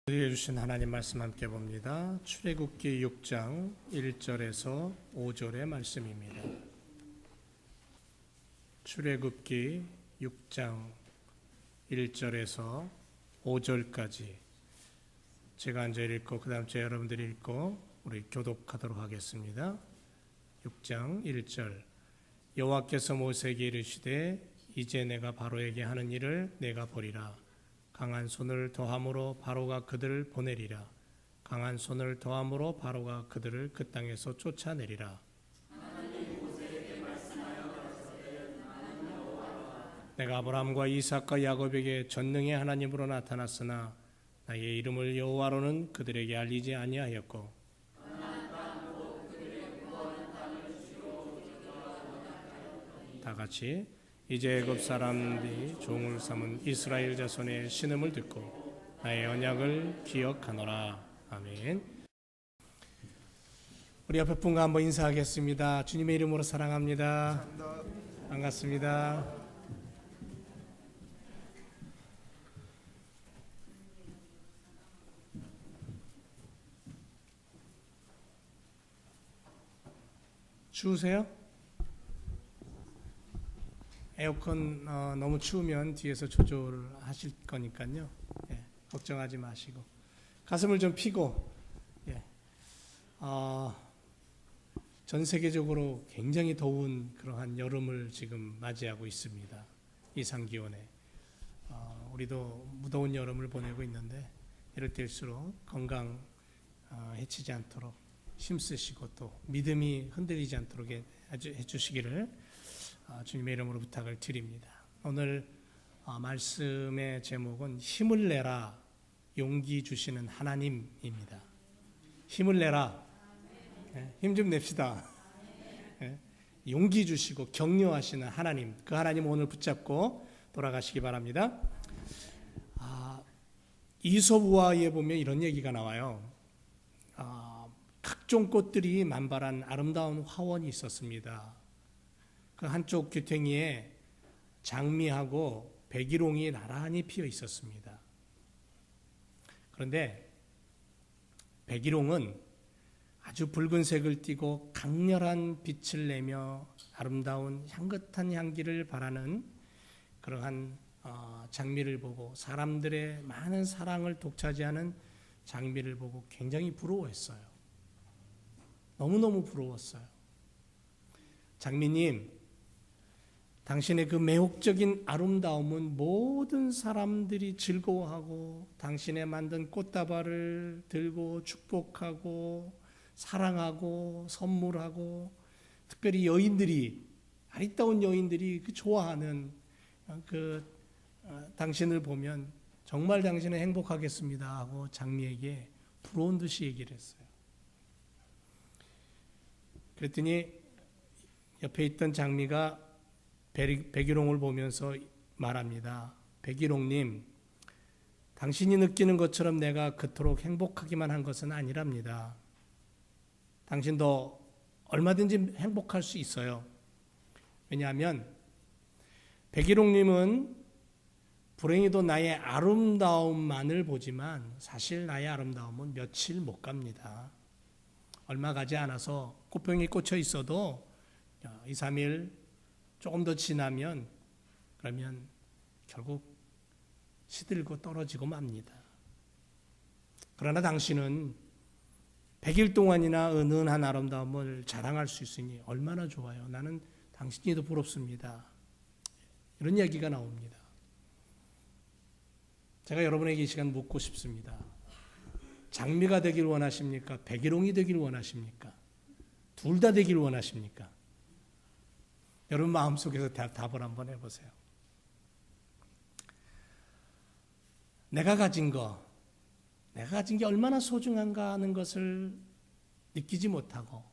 주신 하나님 말씀 함께 봅니다. 출애굽기 6장 1절에서 5절의 말씀입니다. 출애굽기 6장 1절에서 5절까지 제가 앉아 읽고 그 다음 주에 여러분들이 읽고 우리 교독하도록 하겠습니다. 6장 1절 여호와께서 모세에게 이르시되 이제 내가 바로에게 하는 일을 내가 보리라. 강한 손을 더함으로 바로가 그들을 보내리라. 강한 손을 더함으로 바로가 그들을 그 땅에서 쫓아내리라. 내가 아브라함과 이삭과 야곱에게 전능의 하나님으로 나타났으나 나의 이름을 여호와로는 그들에게 알리지 아니하였고 다 같이 이제 애굽 사람들이 종을 삼은 이스라엘 자손의 신음을 듣고 나의 언약을 기억하노라. 아멘. 우리 옆에 분과 한번 인사하겠습니다. 주님의 이름으로 사랑합니다. 반갑습니다. 추우세요? 에어컨 너무 추우면 뒤에서 조절하실 거니까요. 걱정하지 마시고 가슴을 좀 펴고 전 세계적으로 굉장히 더운 그러한 여름을 지금 맞이하고 있습니다. 이상기온에 우리도 무더운 여름을 보내고 있는데 이럴 때일수록 건강 해치지 않도록 힘쓰시고 또 믿음이 흔들리지 않도록 해주시기를 주님의 이름으로 부탁을 드립니다. 오늘 말씀의 제목은 힘을 내라 용기 주시는 하나님입니다. 힘을 내라. 힘 좀 냅시다. 용기 주시고 격려하시는 하나님, 그 하나님 오늘 붙잡고 돌아가시기 바랍니다. 이솝우화에 보면 이런 얘기가 나와요. 각종 꽃들이 만발한 아름다운 화원이 있었습니다. 그 한쪽 귀퉁이에 장미하고 백일홍이 나란히 피어 있었습니다. 그런데 백일홍은 아주 붉은색을 띠고 강렬한 빛을 내며 아름다운 향긋한 향기를 발하는 그러한 장미를 보고 사람들의 많은 사랑을 독차지하는 장미를 보고 굉장히 부러워했어요. 너무너무 부러웠어요. 장미님, 당신의 그 매혹적인 아름다움은 모든 사람들이 즐거워하고 당신의 만든 꽃다발을 들고 축복하고 사랑하고 선물하고 특별히 여인들이 아리따운 여인들이 그 좋아하는 당신을 보면 정말 당신은 행복하겠습니다 하고 장미에게 부러운 듯이 얘기를 했어요. 그랬더니 옆에 있던 장미가 백일홍을 보면서 말합니다. 백일홍님, 당신이 느끼는 것처럼 내가 그토록 행복하기만 한 것은 아니랍니다. 당신도 얼마든지 행복할 수 있어요. 왜냐하면 백일홍님은 불행히도 나의 아름다움만을 보지만 사실 나의 아름다움은 며칠 못 갑니다. 얼마 가지 않아서 꽃병이 꽂혀 있어도 2, 3일 조금 더 지나면 그러면 결국 시들고 떨어지고 맙니다. 그러나 당신은 100일 동안이나 은은한 아름다움을 자랑할 수 있으니 얼마나 좋아요. 나는 당신이 더 부럽습니다. 이런 이야기가 나옵니다. 제가 여러분에게 이 시간 묻고 싶습니다. 장미가 되길 원하십니까? 백일홍이 되길 원하십니까? 둘 다 되길 원하십니까? 여러분 마음속에서 답을 한번 해보세요. 내가 가진 게 얼마나 소중한가 하는 것을 느끼지 못하고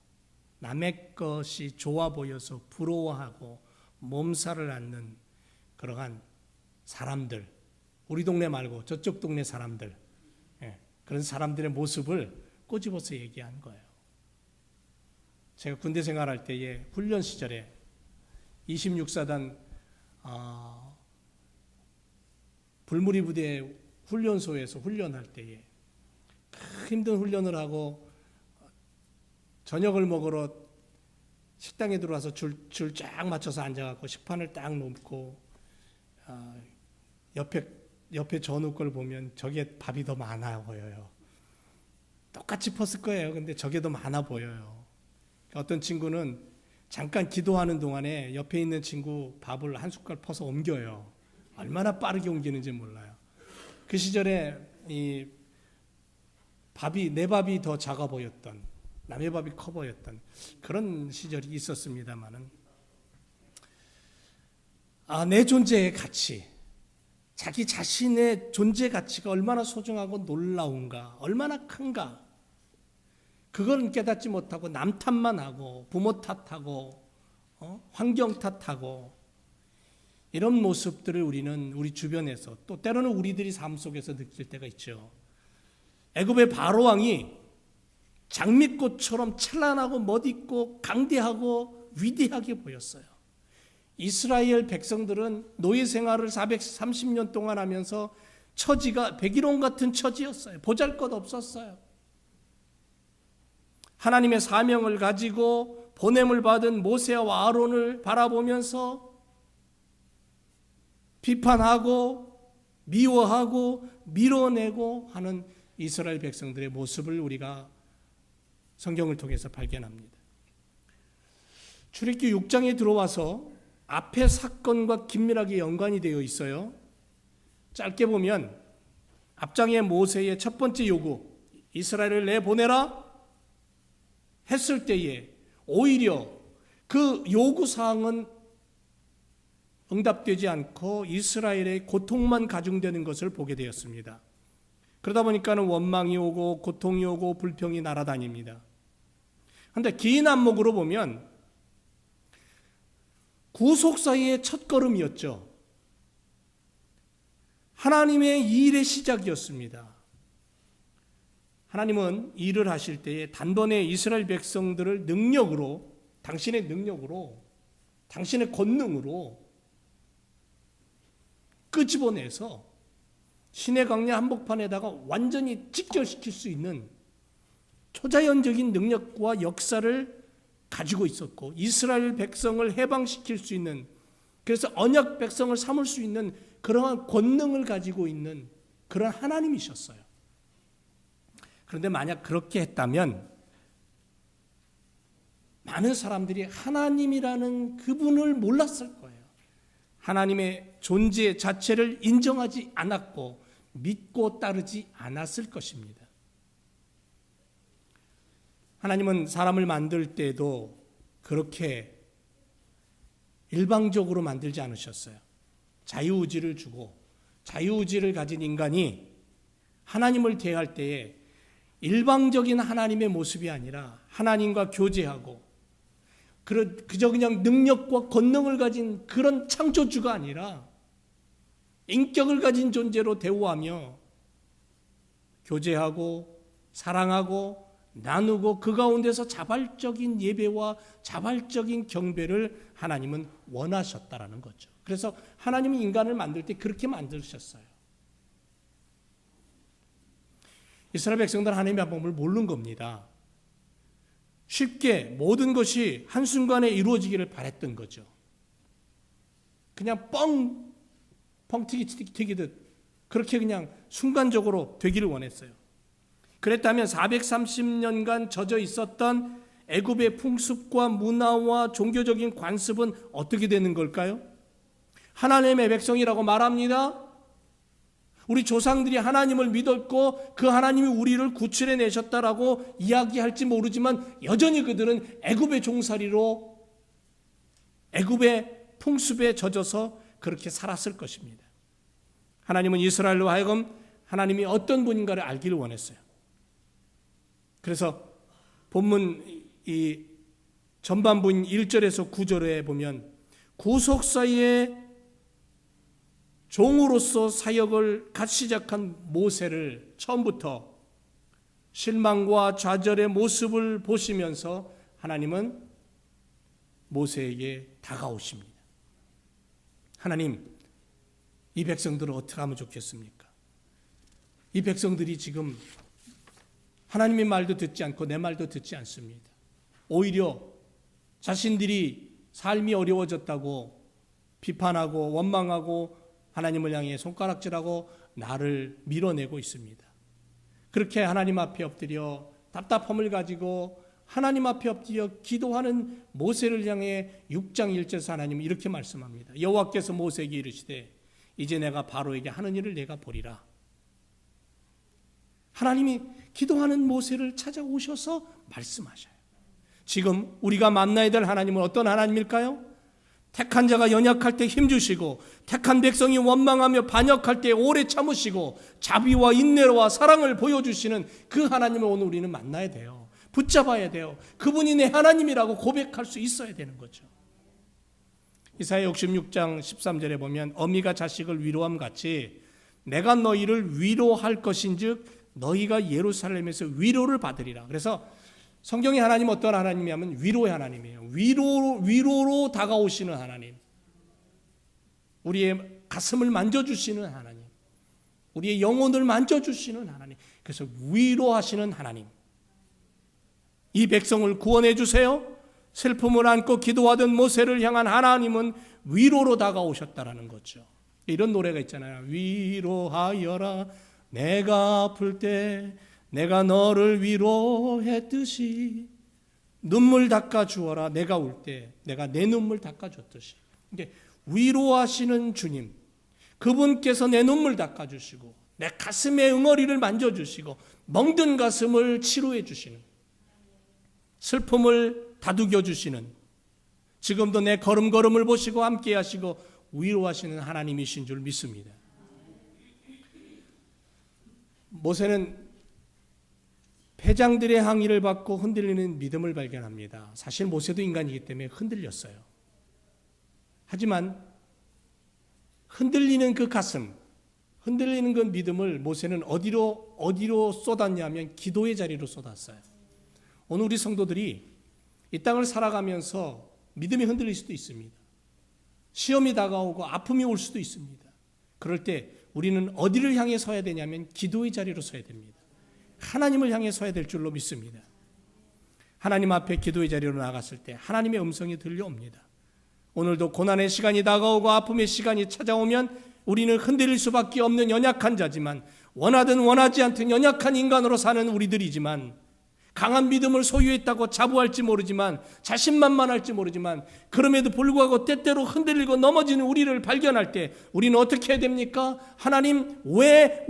남의 것이 좋아 보여서 부러워하고 몸살을 앓는 그러한 사람들, 우리 동네 말고 저쪽 동네 사람들, 그런 사람들의 모습을 꼬집어서 얘기한 거예요. 제가 군대 생활할 때에 훈련 시절에 26사단 불무리 부대 훈련소에서 훈련할 때에 힘든 훈련을 하고 저녁을 먹으러 식당에 들어와서 줄 쫙 맞춰서 앉아갖고 식판을 딱 놓고 옆에 전후 걸 보면 저게 밥이 더 많아 보여요. 똑같이 펐을 거예요. 근데 저게 더 많아 보여요. 어떤 친구는 잠깐 기도하는 동안에 옆에 있는 친구 밥을 한 숟갈 퍼서 옮겨요. 얼마나 빠르게 옮기는지 몰라요. 그 시절에 내 밥이 더 작아 보였던, 남의 밥이 커 보였던 그런 시절이 있었습니다만은, 내 존재의 가치, 자기 자신의 존재 가치가 얼마나 소중하고 놀라운가, 얼마나 큰가, 그걸 깨닫지 못하고 남 탓만 하고 부모 탓하고 환경 탓하고 이런 모습들을 우리는 우리 주변에서, 또 때로는 우리들이 삶 속에서 느낄 때가 있죠. 애굽의 바로 왕이 장미꽃처럼 찬란하고 멋있고 강대하고 위대하게 보였어요. 이스라엘 백성들은 노예 생활을 430년 동안 하면서 처지가 백일홍 같은 처지였어요. 보잘것 없었어요. 하나님의 사명을 가지고 보냄을 받은 모세와 아론을 바라보면서 비판하고 미워하고 밀어내고 하는 이스라엘 백성들의 모습을 우리가 성경을 통해서 발견합니다. 출애굽기 6장에 들어와서 앞의 사건과 긴밀하게 연관이 되어 있어요. 짧게 보면 앞장의 모세의 첫 번째 요구, 이스라엘을 내보내라 했을 때에 오히려 그 요구사항은 응답되지 않고 이스라엘의 고통만 가중되는 것을 보게 되었습니다. 그러다 보니까는 원망이 오고 고통이 오고 불평이 날아다닙니다. 그런데 긴 안목으로 보면 구속사의 첫걸음이었죠. 하나님의 일의 시작이었습니다. 하나님은 일을 하실 때에 단번에 이스라엘 백성들을 능력으로, 당신의 능력으로, 당신의 권능으로 끄집어내서 시내 강야 한복판에다가 완전히 직결시킬 수 있는 초자연적인 능력과 역사를 가지고 있었고, 이스라엘 백성을 해방시킬 수 있는, 그래서 언약 백성을 삼을 수 있는 그러한 권능을 가지고 있는 그런 하나님이셨어요. 그런데 만약 그렇게 했다면 많은 사람들이 하나님이라는 그분을 몰랐을 거예요. 하나님의 존재 자체를 인정하지 않았고 믿고 따르지 않았을 것입니다. 하나님은 사람을 만들 때도 그렇게 일방적으로 만들지 않으셨어요. 자유의지를 주고, 자유의지를 가진 인간이 하나님을 대할 때에 일방적인 하나님의 모습이 아니라 하나님과 교제하고, 그저 그냥 능력과 권능을 가진 그런 창조주가 아니라 인격을 가진 존재로 대우하며 교제하고 사랑하고 나누고 그 가운데서 자발적인 예배와 자발적인 경배를 하나님은 원하셨다라는 거죠. 그래서 하나님이 인간을 만들 때 그렇게 만드셨어요. 이스라엘 백성들은 하나님의 방법을 모르는 겁니다. 쉽게 모든 것이 한순간에 이루어지기를 바랬던 거죠. 그냥 뻥튀기 튀기듯 그렇게 그냥 순간적으로 되기를 원했어요. 그랬다면 430년간 젖어 있었던 애굽의 풍습과 문화와 종교적인 관습은 어떻게 되는 걸까요? 하나님의 백성이라고 말합니다. 우리 조상들이 하나님을 믿었고 그 하나님이 우리를 구출해 내셨다라고 이야기할지 모르지만 여전히 그들은 애굽의 종살이로 애굽의 풍습에 젖어서 그렇게 살았을 것입니다. 하나님은 이스라엘로 하여금 하나님이 어떤 분인가를 알기를 원했어요. 그래서 본문 이 전반부인 1절에서 9절에 보면 구속사의 종으로서 사역을 갓 시작한 모세를 처음부터 실망과 좌절의 모습을 보시면서 하나님은 모세에게 다가오십니다. 하나님, 이 백성들을 어떻게 하면 좋겠습니까? 이 백성들이 지금 하나님의 말도 듣지 않고 내 말도 듣지 않습니다. 오히려 자신들이 삶이 어려워졌다고 비판하고 원망하고 하나님을 향해 손가락질하고 나를 밀어내고 있습니다. 그렇게 하나님 앞에 엎드려 답답함을 가지고 하나님 앞에 엎드려 기도하는 모세를 향해 6장 1절에서 하나님은 이렇게 말씀합니다. 여호와께서 모세에게 이르시되 이제 내가 바로에게 하는 일을 내가 보리라. 하나님이 기도하는 모세를 찾아오셔서 말씀하셔요. 지금 우리가 만나야 될 하나님은 어떤 하나님일까요? 택한 자가 연약할 때 힘주시고 택한 백성이 원망하며 반역할 때 오래 참으시고 자비와 인내와 사랑을 보여주시는 그 하나님을 오늘 우리는 만나야 돼요. 붙잡아야 돼요. 그분이 내 하나님이라고 고백할 수 있어야 되는 거죠. 이사야 66장 13절에 보면 어미가 자식을 위로함 같이 내가 너희를 위로할 것인즉 너희가 예루살렘에서 위로를 받으리라. 그래서 성경의 하나님은 어떤 하나님이냐면 위로의 하나님이에요. 위로로 다가오시는 하나님. 우리의 가슴을 만져주시는 하나님. 우리의 영혼을 만져주시는 하나님. 그래서 위로하시는 하나님. 이 백성을 구원해 주세요. 슬픔을 안고 기도하던 모세를 향한 하나님은 위로로 다가오셨다라는 거죠. 이런 노래가 있잖아요. 위로하여라 내가 아플 때 내가 너를 위로했듯이 눈물 닦아주어라 내가 울 때 내가 내 눈물 닦아줬듯이. 이게 위로하시는 주님, 그분께서 내 눈물 닦아주시고 내 가슴의 응어리를 만져주시고 멍든 가슴을 치료해 주시는, 슬픔을 다독여 주시는, 지금도 내 걸음걸음을 보시고 함께 하시고 위로하시는 하나님이신 줄 믿습니다. 모세는 패장들의 항의를 받고 흔들리는 믿음을 발견합니다. 사실 모세도 인간이기 때문에 흔들렸어요. 하지만 흔들리는 그 가슴, 흔들리는 그 믿음을 모세는 어디로 쏟았냐면 기도의 자리로 쏟았어요. 오늘 우리 성도들이 이 땅을 살아가면서 믿음이 흔들릴 수도 있습니다. 시험이 다가오고 아픔이 올 수도 있습니다. 그럴 때 우리는 어디를 향해 서야 되냐면 기도의 자리로 서야 됩니다. 하나님을 향해 서야 될 줄로 믿습니다. 하나님 앞에 기도의 자리로 나갔을 때 하나님의 음성이 들려옵니다. 오늘도 고난의 시간이 다가오고 아픔의 시간이 찾아오면 우리는 흔들릴 수밖에 없는 연약한 자지만, 원하든 원하지 않든 연약한 인간으로 사는 우리들이지만, 강한 믿음을 소유했다고 자부할지 모르지만, 자신만만할지 모르지만, 그럼에도 불구하고 때때로 흔들리고 넘어지는 우리를 발견할 때 우리는 어떻게 해야 됩니까? 하나님 왜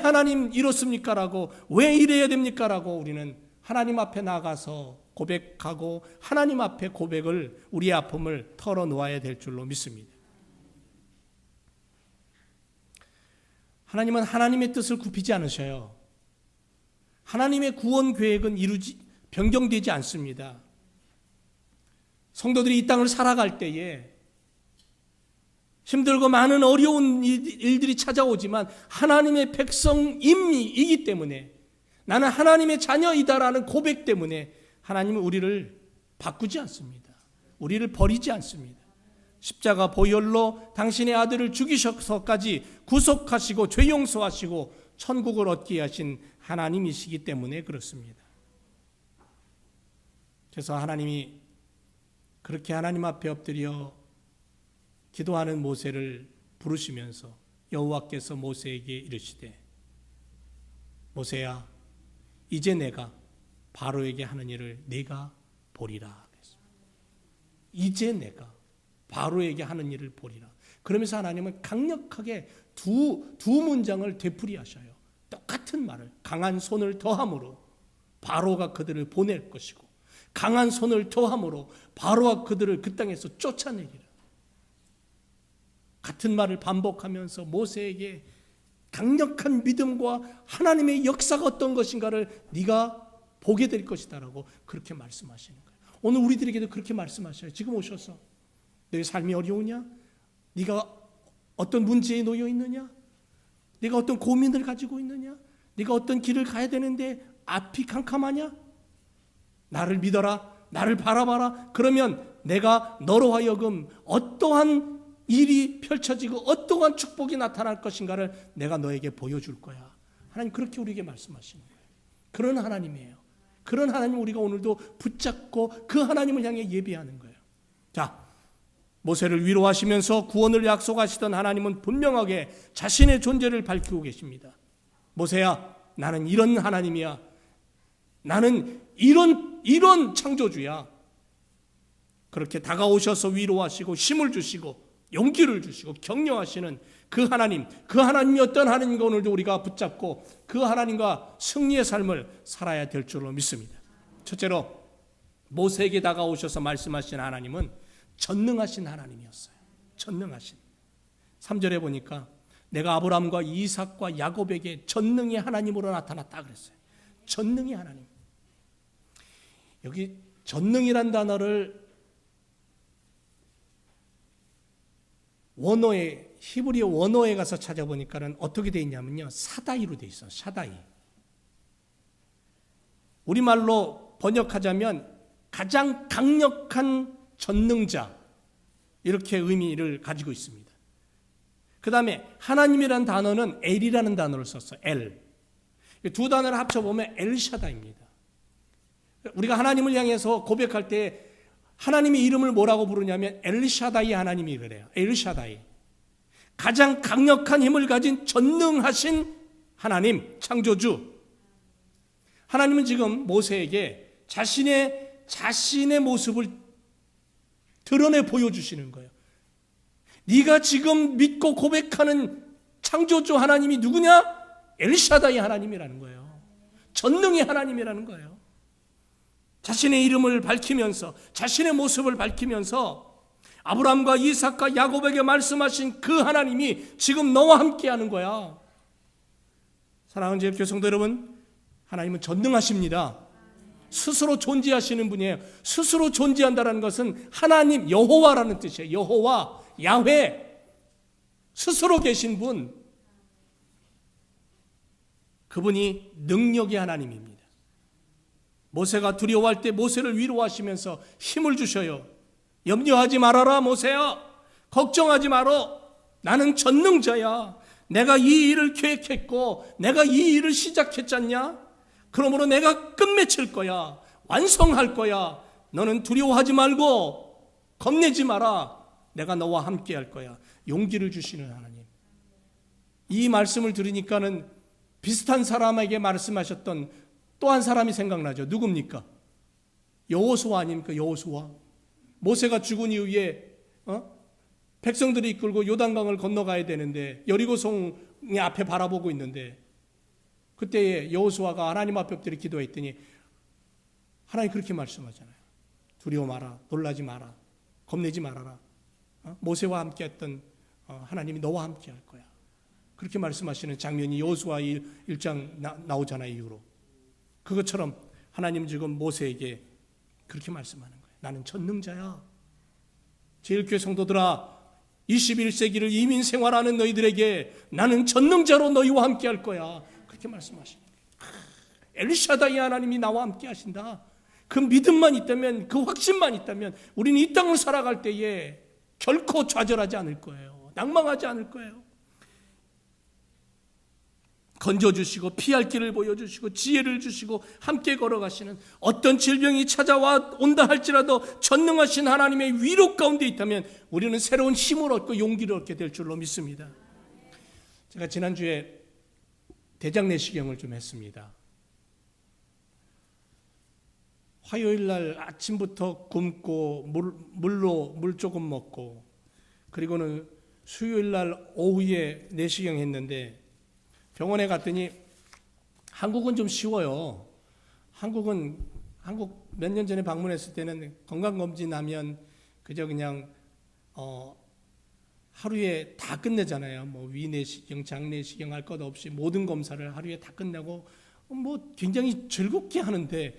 하나님 이렇습니까? 라고, 왜 이래야 됩니까? 라고 우리는 하나님 앞에 나가서 고백하고 하나님 앞에 고백을, 우리의 아픔을 털어놓아야 될 줄로 믿습니다. 하나님은 하나님의 뜻을 굽히지 않으셔요. 하나님의 구원 계획은 변경되지 않습니다. 성도들이 이 땅을 살아갈 때에 힘들고 많은 어려운 일들이 찾아오지만 하나님의 백성임이기 때문에, 나는 하나님의 자녀이다라는 고백 때문에 하나님은 우리를 바꾸지 않습니다. 우리를 버리지 않습니다. 십자가 보혈로 당신의 아들을 죽이셔서까지 구속하시고 죄 용서하시고 천국을 얻게 하신 하나님이시기 때문에 그렇습니다. 그래서 하나님이 그렇게 하나님 앞에 엎드려 기도하는 모세를 부르시면서 여호와께서 모세에게 이르시되 모세야 이제 내가 바로에게 하는 일을 네가 보리라. 이제 내가 바로에게 하는 일을 보리라. 그러면서 하나님은 강력하게 두 문장을 되풀이하셔요. 똑같은 말을, 강한 손을 더함으로 바로가 그들을 보낼 것이고 강한 손을 더함으로 바로가 그들을 그 땅에서 쫓아내리라. 같은 말을 반복하면서 모세에게 강력한 믿음과 하나님의 역사가 어떤 것인가를 네가 보게 될 것이다라고 그렇게 말씀하시는 거예요. 오늘 우리들에게도 그렇게 말씀하셔요. 지금 오셔서 너의 삶이 어려우냐? 네가 어떤 문제에 놓여 있느냐? 네가 어떤 고민을 가지고 있느냐? 네가 어떤 길을 가야 되는데 앞이 캄캄하냐? 나를 믿어라. 나를 바라봐라. 그러면 내가 너로 하여금 어떠한 일이 펼쳐지고 어떠한 축복이 나타날 것인가를 내가 너에게 보여줄 거야. 하나님 그렇게 우리에게 말씀하시는 거예요. 그런 하나님이에요. 그런 하나님 우리가 오늘도 붙잡고 그 하나님을 향해 예배하는 거예요. 자, 모세를 위로하시면서 구원을 약속하시던 하나님은 분명하게 자신의 존재를 밝히고 계십니다. 모세야, 나는 이런 하나님이야. 나는 이런 창조주야. 그렇게 다가오셔서 위로하시고 힘을 주시고 용기를 주시고 격려하시는 그 하나님이 어떤 하나님인가 오늘도 우리가 붙잡고 그 하나님과 승리의 삶을 살아야 될 줄로 믿습니다. 첫째로 모세에게 다가오셔서 말씀하신 하나님은 전능하신 하나님이었어요. 전능하신. 3절에 보니까 내가 아브라함과 이삭과 야곱에게 전능의 하나님으로 나타났다 그랬어요. 전능의 하나님. 여기 전능이란 단어를 원어에 히브리어 원어에 가서 찾아보니까는 어떻게 되어 있냐면요. 사다이로 되어 있어요. 사다이. 우리말로 번역하자면 가장 강력한 전능자, 이렇게 의미를 가지고 있습니다. 그 다음에 하나님이라는 단어는 엘이라는 단어를 썼어요. 엘. 두 단어를 합쳐보면 엘샤다입니다. 우리가 하나님을 향해서 고백할 때 하나님의 이름을 뭐라고 부르냐면 엘샤다이 하나님이 그래요. 엘샤다이. 가장 강력한 힘을 가진 전능하신 하나님, 창조주. 하나님은 지금 모세에게 자신의 모습을 드러내 보여주시는 거예요. 네가 지금 믿고 고백하는 창조주 하나님이 누구냐? 엘샤다이 하나님이라는 거예요. 전능의 하나님이라는 거예요. 자신의 이름을 밝히면서 자신의 모습을 밝히면서 아브라함과 이삭과 야곱에게 말씀하신 그 하나님이 지금 너와 함께하는 거야. 사랑하는 제일교회 여러분, 하나님은 전능하십니다. 스스로 존재하시는 분이에요. 스스로 존재한다는 것은 하나님 여호와라는 뜻이에요. 여호와, 야훼, 스스로 계신 분, 그분이 능력의 하나님입니다. 모세가 두려워할 때 모세를 위로하시면서 힘을 주셔요. 염려하지 말아라 모세야. 걱정하지 말어. 나는 전능자야. 내가 이 일을 계획했고 내가 이 일을 시작했잖냐. 그러므로 내가 끝맺힐 거야. 완성할 거야. 너는 두려워하지 말고 겁내지 마라. 내가 너와 함께 할 거야. 용기를 주시는 하나님. 이 말씀을 들으니까는 비슷한 사람에게 말씀하셨던 또 한 사람이 생각나죠. 누굽니까? 여호수아 아닙니까? 여호수아. 모세가 죽은 이후에 백성들이 이끌고 요단강을 건너가야 되는데 여리고성의 앞에 바라보고 있는데 그때에 여호수아가 하나님 앞에 엎드려 기도했더니 하나님 그렇게 말씀하잖아요. 두려워 마라. 놀라지 마라. 겁내지 말아라. 모세와 함께했던 하나님이 너와 함께할 거야. 그렇게 말씀하시는 장면이 여호수아 1장 나오잖아요. 이후로. 그것처럼 하나님 지금 모세에게 그렇게 말씀하는 거예요. 나는 전능자야. 제일교회 성도들아, 21세기를 이민 생활하는 너희들에게 나는 전능자로 너희와 함께 할 거야. 그렇게 말씀하시는 거예요. 엘샤다이 하나님이 나와 함께 하신다. 그 믿음만 있다면, 그 확신만 있다면 우리는 이 땅을 살아갈 때에 결코 좌절하지 않을 거예요. 낭망하지 않을 거예요. 건져주시고 피할 길을 보여주시고 지혜를 주시고 함께 걸어가시는, 어떤 질병이 찾아와 온다 할지라도 전능하신 하나님의 위로 가운데 있다면 우리는 새로운 힘을 얻고 용기를 얻게 될 줄로 믿습니다. 제가 지난주에 대장 내시경을 좀 했습니다. 화요일 날 아침부터 굶고 물 조금 먹고, 그리고는 수요일 날 오후에 내시경 했는데 병원에 갔더니 한국은 좀 쉬워요. 한국 몇 년 전에 방문했을 때는 건강검진 하면 그저 그냥 하루에 다 끝내잖아요. 뭐 위내시경, 장내시경 할 것 없이 모든 검사를 하루에 다 끝내고 뭐 굉장히 즐겁게 하는데,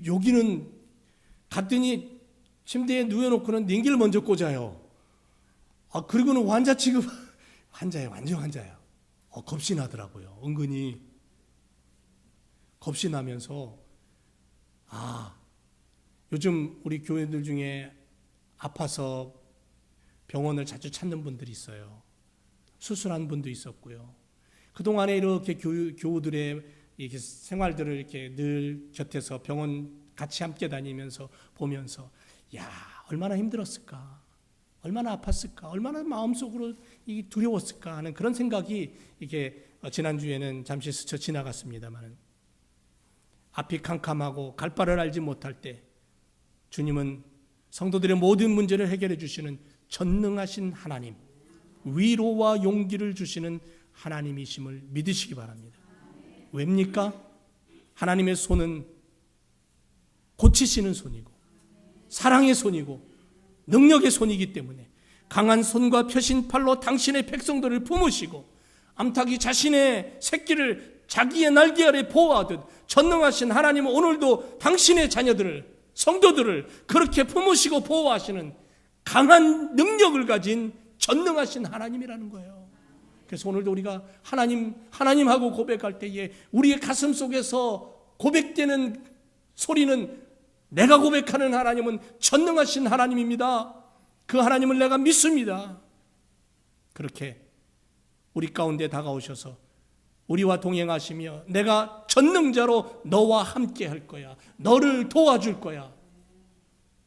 여기는 갔더니 침대에 누워놓고는 냉기를 먼저 꽂아요. 그리고는 환자 취급, 환자예요. 완전 환자예요. 겁이 나더라고요. 은근히 겁이 나면서 요즘 우리 교회들 중에 아파서 병원을 자주 찾는 분들이 있어요. 수술한 분도 있었고요. 그동안에 이렇게 교우들의 이렇게 생활들을 이렇게 늘 곁에서 병원 같이 함께 다니면서 보면서 야, 얼마나 힘들었을까, 얼마나 아팠을까, 얼마나 마음속으로 두려웠을까 하는 그런 생각이 이게 지난주에는 잠시 스쳐 지나갔습니다만, 앞이 캄캄하고 갈 바를 알지 못할 때 주님은 성도들의 모든 문제를 해결해 주시는 전능하신 하나님, 위로와 용기를 주시는 하나님이심을 믿으시기 바랍니다. 왜입니까? 하나님의 손은 고치시는 손이고 사랑의 손이고 능력의 손이기 때문에 강한 손과 펴신 팔로 당신의 백성들을 품으시고 암탉이 자신의 새끼를 자기의 날개 아래 보호하듯 전능하신 하나님은 오늘도 당신의 자녀들을, 성도들을 그렇게 품으시고 보호하시는 강한 능력을 가진 전능하신 하나님이라는 거예요. 그래서 오늘도 우리가 하나님하고 고백할 때에 우리의 가슴 속에서 고백되는 소리는, 내가 고백하는 하나님은 전능하신 하나님입니다. 그 하나님을 내가 믿습니다. 그렇게 우리 가운데 다가오셔서 우리와 동행하시며 내가 전능자로 너와 함께 할 거야, 너를 도와줄 거야,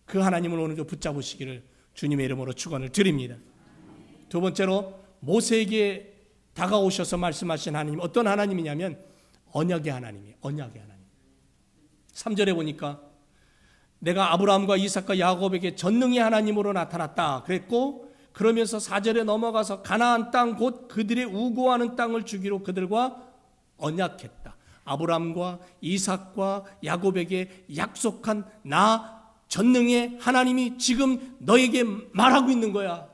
그 하나님을 오늘도 붙잡으시기를 주님의 이름으로 축원을 드립니다. 두 번째로 모세에게 다가오셔서 말씀하신 하나님, 어떤 하나님이냐면 언약의 하나님이에요. 언약의 하나님. 3절에 보니까 내가 아브라함과 이삭과 야곱에게 전능의 하나님으로 나타났다 그랬고, 그러면서 4절에 넘어가서 가나안 땅 곧 그들의 우고하는 땅을 주기로 그들과 언약했다. 아브라함과 이삭과 야곱에게 약속한 나 전능의 하나님이 지금 너에게 말하고 있는 거야.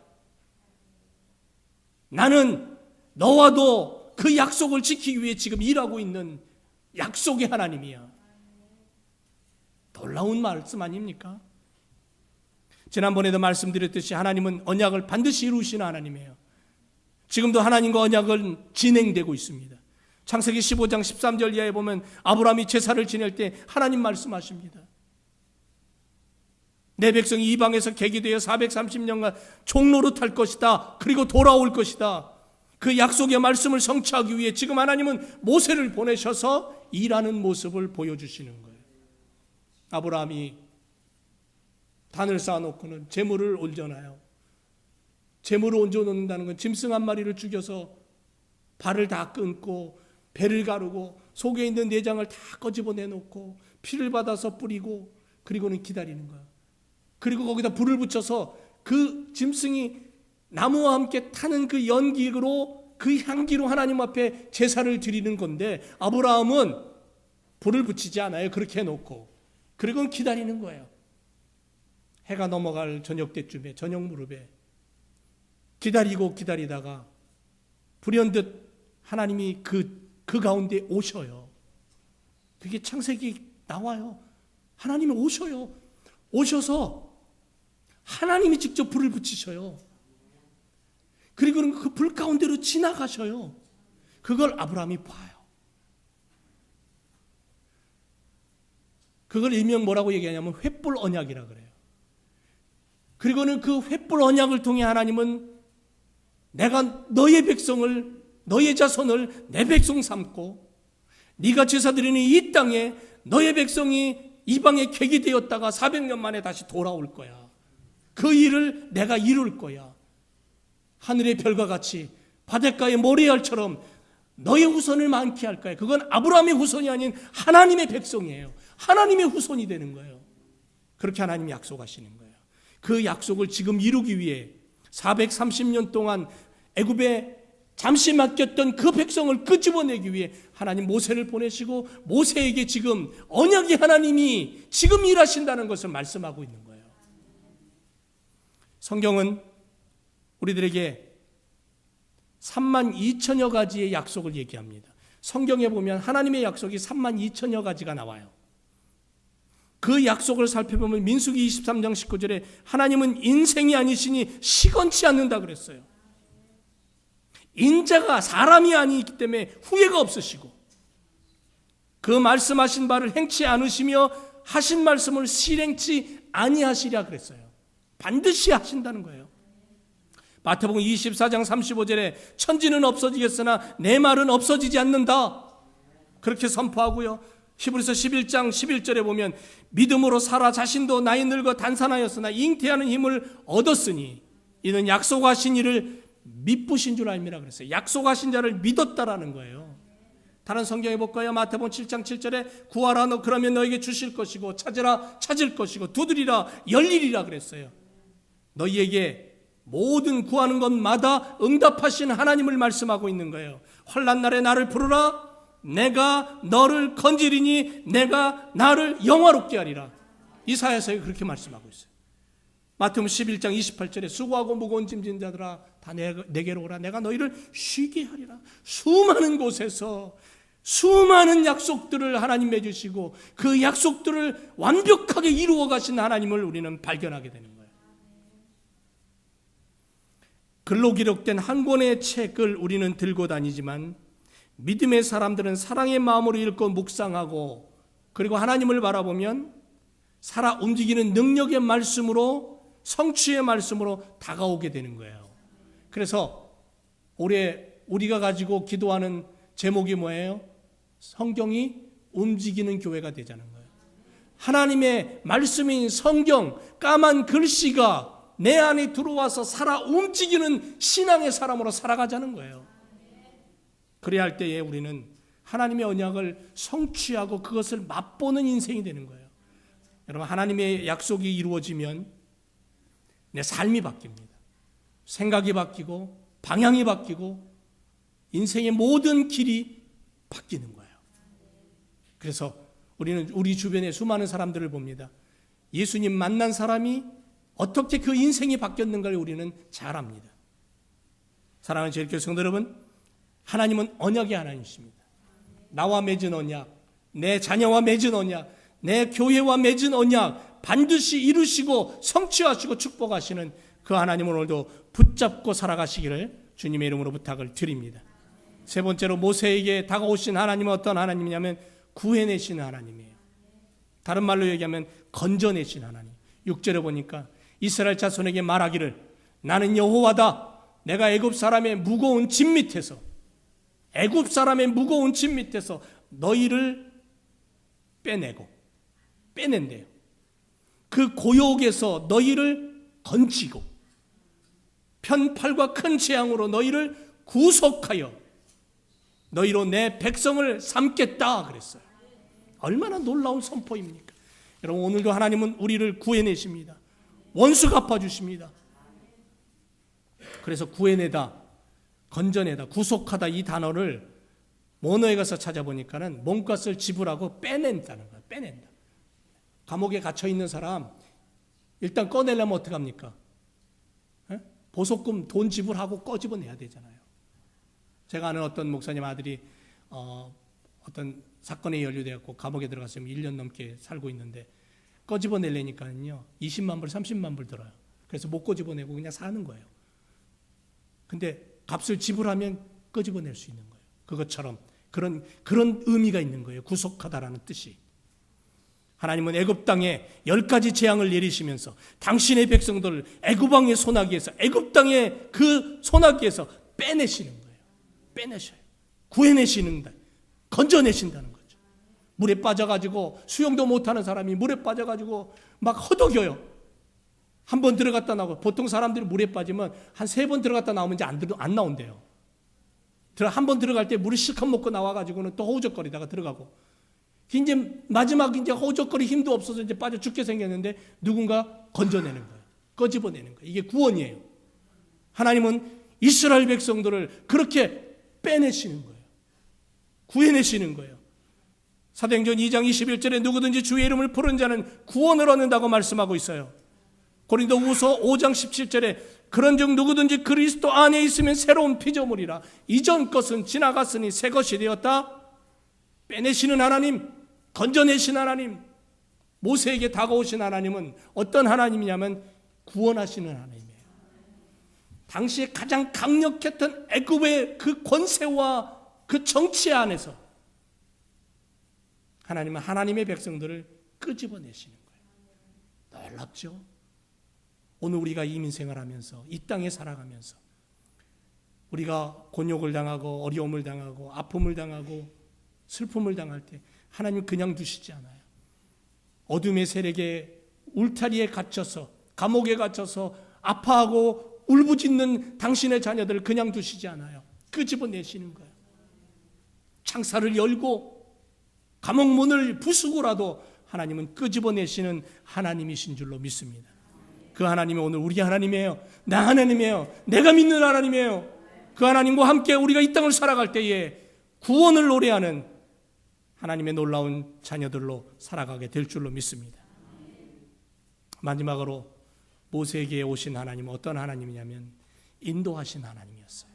나는 너와도 그 약속을 지키기 위해 지금 일하고 있는 약속의 하나님이야. 놀라운 말씀 아닙니까? 지난번에도 말씀드렸듯이 하나님은 언약을 반드시 이루시는 하나님이에요. 지금도 하나님과 언약은 진행되고 있습니다. 창세기 15장 13절 이하에 보면 아브라함이 제사를 지낼 때 하나님 말씀하십니다. 내 백성이 이방에서 계기되어 430년간 종로로 탈 것이다. 그리고 돌아올 것이다. 그 약속의 말씀을 성취하기 위해 지금 하나님은 모세를 보내셔서 일하는 모습을 보여주시는 거예요. 아브라함이 단을 쌓아놓고는 재물을 얹어놔요. 재물을 얹어놓는다는 건 짐승 한 마리를 죽여서 발을 다 끊고 배를 가르고 속에 있는 내장을 다 꺼집어내놓고 피를 받아서 뿌리고 그리고는 기다리는 거야. 그리고 거기다 불을 붙여서 그 짐승이 나무와 함께 타는 그 연기로, 그 향기로 하나님 앞에 제사를 드리는 건데, 아브라함은 불을 붙이지 않아요. 그렇게 해놓고 그리고는 기다리는 거예요. 해가 넘어갈 저녁 때쯤에, 저녁 무렵에 기다리다가 불현듯 하나님이 그 가운데 오셔요. 그게 창세기 나와요. 하나님이 오셔요. 오셔서 하나님이 직접 불을 붙이셔요. 그리고는 그 불 가운데로 지나가셔요. 그걸 아브라함이 봐요. 그걸 일명 뭐라고 얘기하냐면 횃불 언약이라 그래요. 그리고는 그 횃불 언약을 통해 하나님은 내가 너의 백성을, 너의 자손을 내 백성 삼고 네가 제사 드리는 이 땅에 너의 백성이 이방에 객이 되었다가 400년 만에 다시 돌아올 거야. 그 일을 내가 이룰 거야. 하늘의 별과 같이 바닷가의 모래알처럼 너의 후손을 많게 할 거야. 그건 아브라함의 후손이 아닌 하나님의 백성이에요. 하나님의 후손이 되는 거예요. 그렇게 하나님이 약속하시는 거예요. 그 약속을 지금 이루기 위해 430년 동안 애굽에 잠시 맡겼던 그 백성을 끄집어내기 위해 하나님 모세를 보내시고 모세에게 지금 언약의 하나님이 지금 일하신다는 것을 말씀하고 있는 거예요. 성경은 우리들에게 32,000여 가지의 약속을 얘기합니다. 성경에 보면 하나님의 약속이 32,000여 가지가 나와요. 그 약속을 살펴보면 민수기 23장 19절에 하나님은 인생이 아니시니 시건치 않는다 그랬어요. 인자가 사람이 아니기 때문에 후회가 없으시고 그 말씀하신 바를 행치 않으시며 하신 말씀을 실행치 아니하시랴 그랬어요. 반드시 하신다는 거예요. 마태복음 24장 35절에 천지는 없어지겠으나 내 말은 없어지지 않는다. 그렇게 선포하고요. 히브리서 11장 11절에 보면 믿음으로 사라 자신도 나이 늙어 단산하였으나 잉태하는 힘을 얻었으니 이는 약속하신 이를 믿으신 줄 알미라 그랬어요. 약속하신 자를 믿었다라는 거예요. 다른 성경에 볼까요? 마태복음 7장 7절에 구하라 너 그러면 너에게 주실 것이고 찾으라 찾을 것이고 두드리라 열리리라 그랬어요. 너희에게 모든 구하는 것마다 응답하신 하나님을 말씀하고 있는 거예요. 환난 날에 나를 부르라 내가 너를 건지리니 내가 나를 영화롭게 하리라. 이사야서에 그렇게 말씀하고 있어요. 마태복음 11장 28절에 수고하고 무거운 짐진 자들아 다 내게로 오라 내가 너희를 쉬게 하리라. 수많은 곳에서 수많은 약속들을 하나님 맺으시고 그 약속들을 완벽하게 이루어 가신 하나님을 우리는 발견하게 되는 거예요. 글로 기록된 한 권의 책을 우리는 들고 다니지만 믿음의 사람들은 사랑의 마음으로 읽고 묵상하고 그리고 하나님을 바라보면 살아 움직이는 능력의 말씀으로 성취의 말씀으로 다가오게 되는 거예요. 그래서 올해 우리가 가지고 기도하는 제목이 뭐예요? 성경이 움직이는 교회가 되자는 거예요. 하나님의 말씀인 성경, 까만 글씨가 내 안에 들어와서 살아 움직이는 신앙의 사람으로 살아가자는 거예요. 그래야 할 때에 우리는 하나님의 언약을 성취하고 그것을 맛보는 인생이 되는 거예요. 여러분, 하나님의 약속이 이루어지면 내 삶이 바뀝니다. 생각이 바뀌고 방향이 바뀌고 인생의 모든 길이 바뀌는 거예요. 그래서 우리는 우리 주변에 수많은 사람들을 봅니다. 예수님 만난 사람이 어떻게 그 인생이 바뀌었는가를 우리는 잘 압니다. 사랑하는 제일교회 성도 여러분, 하나님은 언약의 하나님이십니다. 나와 맺은 언약, 내 자녀와 맺은 언약, 내 교회와 맺은 언약 반드시 이루시고 성취하시고 축복하시는 그 하나님을 오늘도 붙잡고 살아가시기를 주님의 이름으로 부탁을 드립니다. 세 번째로 모세에게 다가오신 하나님은 어떤 하나님이냐면 구해내시는 하나님이에요. 다른 말로 얘기하면 건져내신 하나님. 6절에 보니까 이스라엘 자손에게 말하기를 나는 여호와다. 내가 애굽 사람의 무거운 짐 밑에서 너희를 빼낸대요. 그 고욕에서 너희를 건지고 편팔과 큰 재앙으로 너희를 구속하여 너희로 내 백성을 삼겠다 그랬어요. 얼마나 놀라운 선포입니까? 여러분, 오늘도 하나님은 우리를 구해내십니다. 원수 갚아주십니다. 그래서 구해내다, 건져내다, 구속하다 이 단어를 원어에 가서 찾아보니까는 몸값을 지불하고 빼낸다는 거예요. 빼낸다. 감옥에 갇혀있는 사람 일단 꺼내려면 어떡합니까? 보석금 돈 지불하고 꺼집어내야 되잖아요. 제가 아는 어떤 목사님 아들이 어떤 사건에 연루되었고 감옥에 들어가서 1년 넘게 살고 있는데 꺼집어내려니까요 20만 불, 30만 불 들어요. 그래서 못 꺼집어내고 그냥 사는 거예요. 근데 값을 지불하면 꺼집어낼 수 있는 거예요. 그것처럼 그런 의미가 있는 거예요. 구속하다라는 뜻이. 하나님은 애굽 땅에 10가지 재앙을 내리시면서 당신의 백성들을 애굽 왕의 손아귀에서 애굽 땅의 그 손아귀에서 빼내시는 거예요. 빼내셔요. 구해내시는다. 건져내신다는 거죠. 물에 빠져가지고 수영도 못하는 사람이 물에 빠져가지고 막 허덕여요. 한 번 들어갔다 나오고 보통 사람들이 물에 빠지면 한 3번 들어갔다 나오면 이제 안 나온대요. 한 번 들어갈 때 물을 실컷 먹고 나와가지고는 또 허우적거리다가 들어가고 이제 마지막 이제 허우적거리 힘도 없어서 이제 빠져 죽게 생겼는데 누군가 건져내는 거예요. 꺼집어내는 거예요. 이게 구원이에요. 하나님은 이스라엘 백성들을 그렇게 빼내시는 거예요. 구해내시는 거예요. 사도행전 2장 21절에 누구든지 주의 이름을 부른 자는 구원을 얻는다고 말씀하고 있어요. 고린도후서 5장 17절에 그런즉 누구든지 그리스도 안에 있으면 새로운 피조물이라 이전 것은 지나갔으니 새 것이 되었다. 빼내시는 하나님, 건져내신 하나님, 모세에게 다가오신 하나님은 어떤 하나님이냐면 구원하시는 하나님이에요. 당시에 가장 강력했던 애굽의 그 권세와 그 정치 안에서 하나님은 하나님의 백성들을 끄집어내시는 거예요. 놀랍죠? 오늘 우리가 이민생활 하면서 이 땅에 살아가면서 우리가 곤욕을 당하고 어려움을 당하고 아픔을 당하고 슬픔을 당할 때 하나님 그냥 두시지 않아요. 어둠의 세력에 울타리에 갇혀서 감옥에 갇혀서 아파하고 울부짖는 당신의 자녀들을 그냥 두시지 않아요. 끄집어내시는 거예요. 창살을 열고 감옥 문을 부수고라도 하나님은 끄집어내시는 하나님이신 줄로 믿습니다. 그 하나님이 오늘 우리 하나님이에요. 나 하나님이에요. 내가 믿는 하나님이에요. 그 하나님과 함께 우리가 이 땅을 살아갈 때에 구원을 노래하는 하나님의 놀라운 자녀들로 살아가게 될 줄로 믿습니다. 마지막으로 모세에게 오신 하나님은 어떤 하나님이냐면 인도하신 하나님이었어요.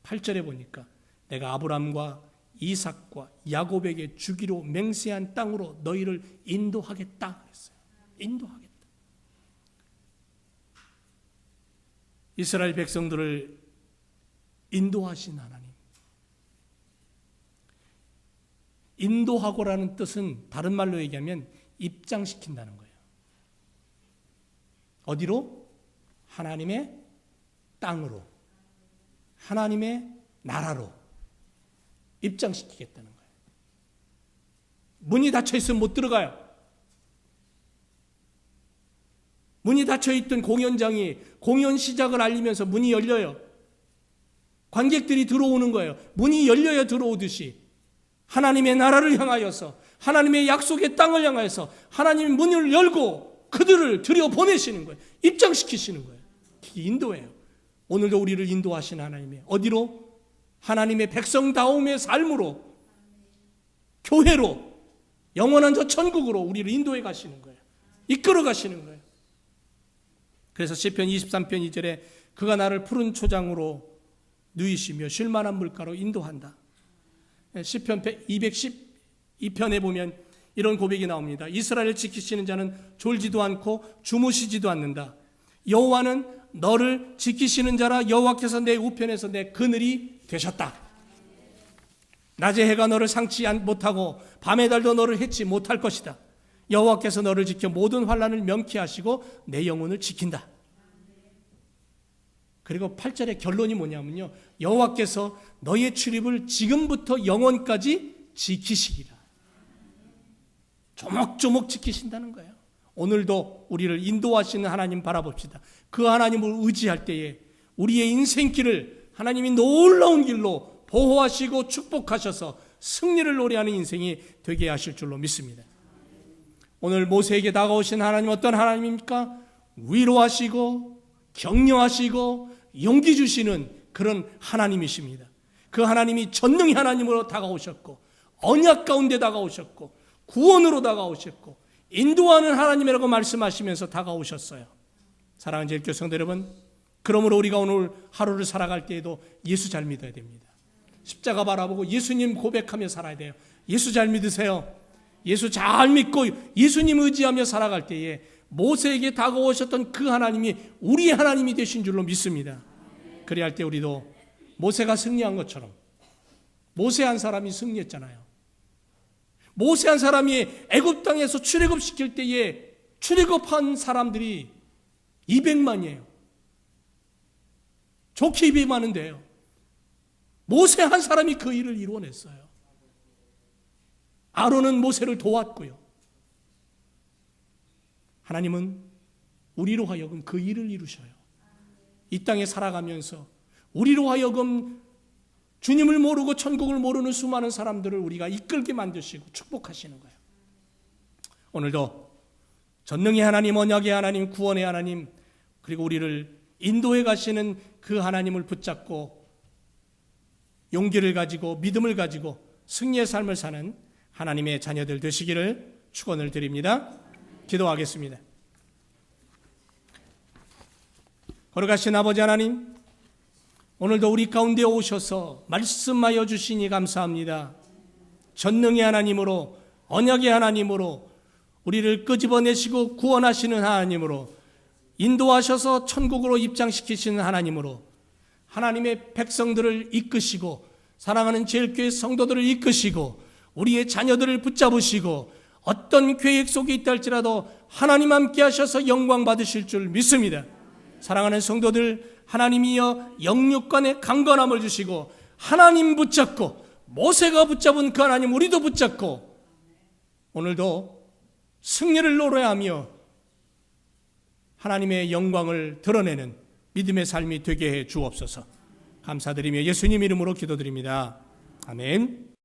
8절에 보니까 내가 아브람과 이삭과 야곱에게 주기로 맹세한 땅으로 너희를 인도하겠다 그랬어요. 인도하겠다. 이스라엘 백성들을 인도하신 하나님. 인도하고라는 뜻은 다른 말로 얘기하면 입장시킨다는 거예요. 어디로? 하나님의 땅으로, 하나님의 나라로 입장시키겠다는 거예요. 문이 닫혀 있으면 못 들어가요. 문이 닫혀 있던 공연장이 공연 시작을 알리면서 문이 열려요. 관객들이 들어오는 거예요. 문이 열려야 들어오듯이 하나님의 나라를 향하여서 하나님의 약속의 땅을 향하여서 하나님의 문을 열고 그들을 들여보내시는 거예요. 입장시키시는 거예요. 이게 인도예요. 오늘도 우리를 인도하신 하나님이에요. 어디로? 하나님의 백성다움의 삶으로, 교회로, 영원한 저 천국으로 우리를 인도해 가시는 거예요. 이끌어 가시는 거예요. 그래서 시편 23편 2절에 그가 나를 푸른 초장으로 누이시며 쉴만한 물가로 인도한다. 시편 212편에 보면 이런 고백이 나옵니다. 이스라엘을 지키시는 자는 졸지도 않고 주무시지도 않는다. 여호와는 너를 지키시는 자라. 여호와께서 내 우편에서 내 그늘이 되셨다. 낮에 해가 너를 상치 못하고 밤의 달도 너를 해치 못할 것이다. 여호와께서 너를 지켜 모든 환난을 명쾌하시고 내 영혼을 지킨다. 그리고 8절의 결론이 뭐냐면요, 여호와께서 너의 출입을 지금부터 영원까지 지키시리라. 조목조목 지키신다는 거예요. 오늘도 우리를 인도하시는 하나님 바라봅시다. 그 하나님을 의지할 때에 우리의 인생길을 하나님이 놀라운 길로 보호하시고 축복하셔서 승리를 노래하는 인생이 되게 하실 줄로 믿습니다. 오늘 모세에게 다가오신 하나님 어떤 하나님입니까? 위로하시고 격려하시고 용기 주시는 그런 하나님이십니다. 그 하나님이 전능의 하나님으로 다가오셨고 언약 가운데 다가오셨고 구원으로 다가오셨고 인도하는 하나님이라고 말씀하시면서 다가오셨어요. 사랑하는 제일교성도 여러분, 그러므로 우리가 오늘 하루를 살아갈 때에도 예수 잘 믿어야 됩니다. 십자가 바라보고 예수님 고백하며 살아야 돼요. 예수 잘 믿으세요. 예수 잘 믿고 예수님 의지하며 살아갈 때에 모세에게 다가오셨던 그 하나님이 우리의 하나님이 되신 줄로 믿습니다. 그래야 할 때 우리도 모세가 승리한 것처럼, 모세 한 사람이 승리했잖아요. 모세 한 사람이 애굽 땅에서 출애굽시킬 때에 출애굽한 사람들이 200만이에요. 좋게 200만인데요. 모세 한 사람이 그 일을 이루어냈어요. 아론은 모세를 도왔고요. 하나님은 우리로 하여금 그 일을 이루셔요. 이 땅에 살아가면서 우리로 하여금 주님을 모르고 천국을 모르는 수많은 사람들을 우리가 이끌게 만드시고 축복하시는 거예요. 오늘도 전능의 하나님, 언약의 하나님, 구원의 하나님, 그리고 우리를 인도해 가시는 그 하나님을 붙잡고 용기를 가지고 믿음을 가지고 승리의 삶을 사는 하나님의 자녀들 되시기를 축원을 드립니다. 기도하겠습니다. 거룩하신 아버지 하나님, 오늘도 우리 가운데 오셔서 말씀하여 주시니 감사합니다. 전능의 하나님으로, 언약의 하나님으로, 우리를 끄집어내시고 구원하시는 하나님으로, 인도하셔서 천국으로 입장시키시는 하나님으로 하나님의 백성들을 이끄시고 사랑하는 제일교회 성도들을 이끄시고 우리의 자녀들을 붙잡으시고 어떤 계획 속에 있다 할지라도 하나님 함께 하셔서 영광 받으실 줄 믿습니다. 사랑하는 성도들, 하나님이여 영육간의 강건함을 주시고 하나님 붙잡고 모세가 붙잡은 그 하나님 우리도 붙잡고 오늘도 승리를 노래하며 하나님의 영광을 드러내는 믿음의 삶이 되게 해 주옵소서. 감사드리며 예수님 이름으로 기도드립니다. 아멘.